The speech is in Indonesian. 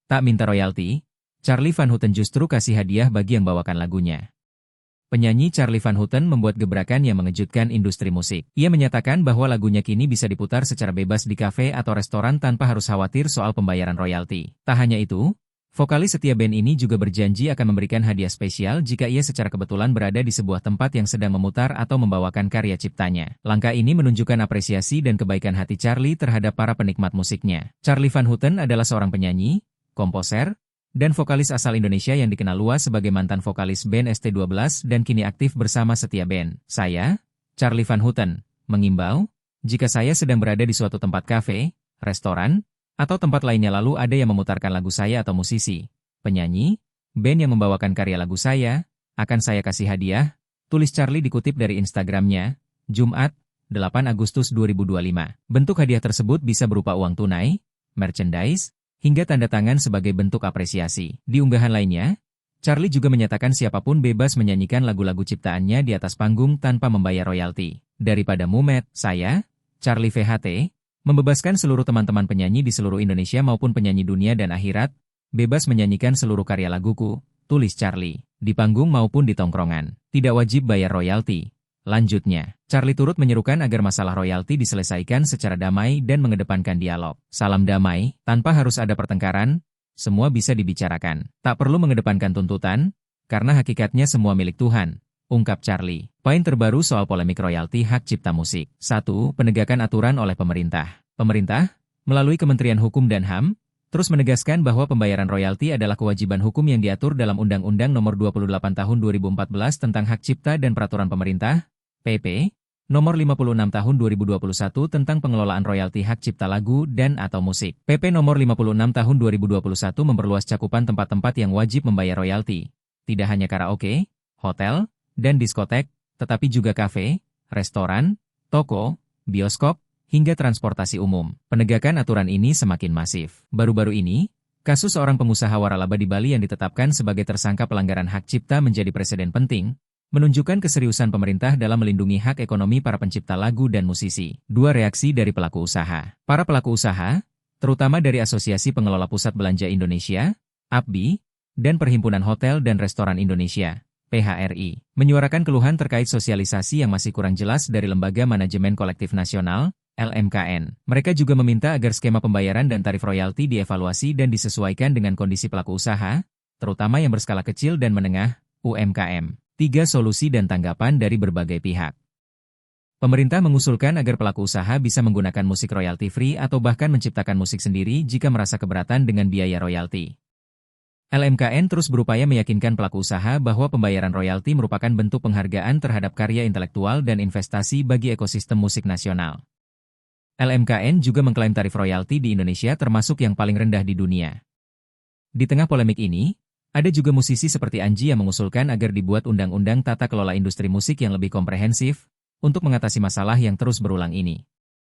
Tak minta royalti, Charly Van Houten justru kasih hadiah bagi yang bawakan lagunya. Penyanyi Charly Van Houten membuat gebrakan yang mengejutkan industri musik. Ia menyatakan bahwa lagunya kini bisa diputar secara bebas di kafe atau restoran tanpa harus khawatir soal pembayaran royalti. Tak hanya itu, vokalis setia band ini juga berjanji akan memberikan hadiah spesial jika ia secara kebetulan berada di sebuah tempat yang sedang memutar atau membawakan karya ciptanya. Langkah ini menunjukkan apresiasi dan kebaikan hati Charly terhadap para penikmat musiknya. Charly Van Houten adalah seorang penyanyi, komposer, dan vokalis asal Indonesia yang dikenal luas sebagai mantan vokalis band ST12 dan kini aktif bersama setia band. Saya, Charly Van Houten, mengimbau, jika saya sedang berada di suatu tempat kafe, restoran, atau tempat lainnya lalu ada yang memutarkan lagu saya atau musisi, penyanyi, band yang membawakan karya lagu saya, akan saya kasih hadiah, tulis Charly dikutip dari Instagramnya, Jumat, 8 Agustus 2025. Bentuk hadiah tersebut bisa berupa uang tunai, merchandise, hingga tanda tangan sebagai bentuk apresiasi. Di unggahan lainnya, Charly juga menyatakan siapapun bebas menyanyikan lagu-lagu ciptaannya di atas panggung tanpa membayar royalti. Daripada mumet, saya, Charly VHT, membebaskan seluruh teman-teman penyanyi di seluruh Indonesia maupun penyanyi dunia dan akhirat, bebas menyanyikan seluruh karya laguku, tulis Charly, di panggung maupun di tongkrongan. Tidak wajib bayar royalti. Lanjutnya, Charly turut menyerukan agar masalah royalti diselesaikan secara damai dan mengedepankan dialog. Salam damai, tanpa harus ada pertengkaran, semua bisa dibicarakan. Tak perlu mengedepankan tuntutan, karena hakikatnya semua milik Tuhan, ungkap Charly. Poin terbaru soal polemik royalti hak cipta musik. 1. Penegakan aturan oleh pemerintah. Pemerintah, melalui Kementerian Hukum dan HAM, terus menegaskan bahwa pembayaran royalti adalah kewajiban hukum yang diatur dalam Undang-Undang Nomor 28 Tahun 2014 tentang Hak Cipta dan Peraturan Pemerintah, PP, Nomor 56 Tahun 2021 tentang pengelolaan royalti hak cipta lagu dan atau musik. PP Nomor 56 Tahun 2021 memperluas cakupan tempat-tempat yang wajib membayar royalti. Tidak hanya karaoke, hotel, dan diskotek, tetapi juga kafe, restoran, toko, bioskop, hingga transportasi umum. Penegakan aturan ini semakin masif. Baru-baru ini, kasus seorang pengusaha waralaba di Bali yang ditetapkan sebagai tersangka pelanggaran hak cipta menjadi presiden penting, menunjukkan keseriusan pemerintah dalam melindungi hak ekonomi para pencipta lagu dan musisi. 2 reaksi dari pelaku usaha. Para pelaku usaha, terutama dari Asosiasi Pengelola Pusat Belanja Indonesia, APBI, dan Perhimpunan Hotel dan Restoran Indonesia, PHRI, menyuarakan keluhan terkait sosialisasi yang masih kurang jelas dari Lembaga Manajemen Kolektif Nasional, LMKN. Mereka juga meminta agar skema pembayaran dan tarif royalti dievaluasi dan disesuaikan dengan kondisi pelaku usaha, terutama yang berskala kecil dan menengah, UMKM. 3 solusi dan tanggapan dari berbagai pihak. Pemerintah mengusulkan agar pelaku usaha bisa menggunakan musik royalti free atau bahkan menciptakan musik sendiri jika merasa keberatan dengan biaya royalti. LMKN terus berupaya meyakinkan pelaku usaha bahwa pembayaran royalti merupakan bentuk penghargaan terhadap karya intelektual dan investasi bagi ekosistem musik nasional. LMKN juga mengklaim tarif royalti di Indonesia termasuk yang paling rendah di dunia. Di tengah polemik ini, ada juga musisi seperti Anji yang mengusulkan agar dibuat undang-undang tata kelola industri musik yang lebih komprehensif untuk mengatasi masalah yang terus berulang ini.